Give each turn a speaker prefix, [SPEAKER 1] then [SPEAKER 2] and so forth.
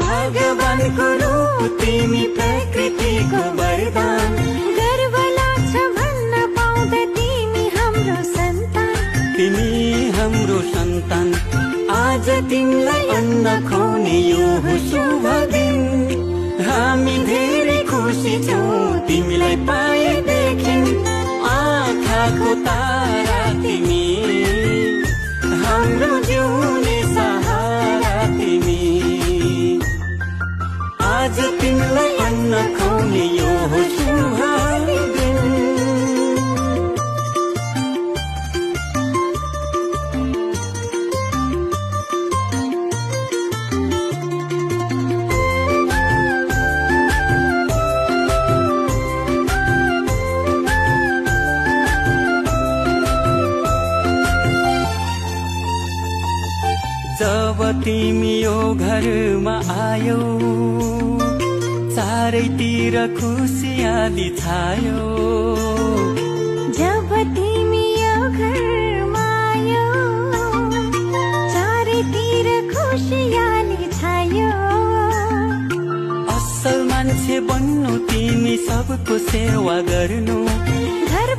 [SPEAKER 1] भगवानको रूप तिमी प्रकृतिको वरदान
[SPEAKER 2] गर्व लाग्छ भन्न पाउँदा तिमी हाम्रो सन्तान
[SPEAKER 1] तिमी हाम्रो सन्तान आज तिमीलाई अन्न खुवाउने यो हो शुभ दिन हामी धेरै खुसी छौँ तिमीलाई पाएदेखि आँखाको तारा तिमी हाम्रो जिउने सहारा तिमी आज तिमीलाई अन्न खुवाउने यो हो शुभ दिन जब तिमी यो घरमा आयौ चारैतिर खुसियाली छायो
[SPEAKER 2] जब तिमी यो घरमा आयौ चारैतिर खुसियाली छायो
[SPEAKER 1] असल मान्छे बन्नु तिमी सबको सेवा गर्नु
[SPEAKER 2] घर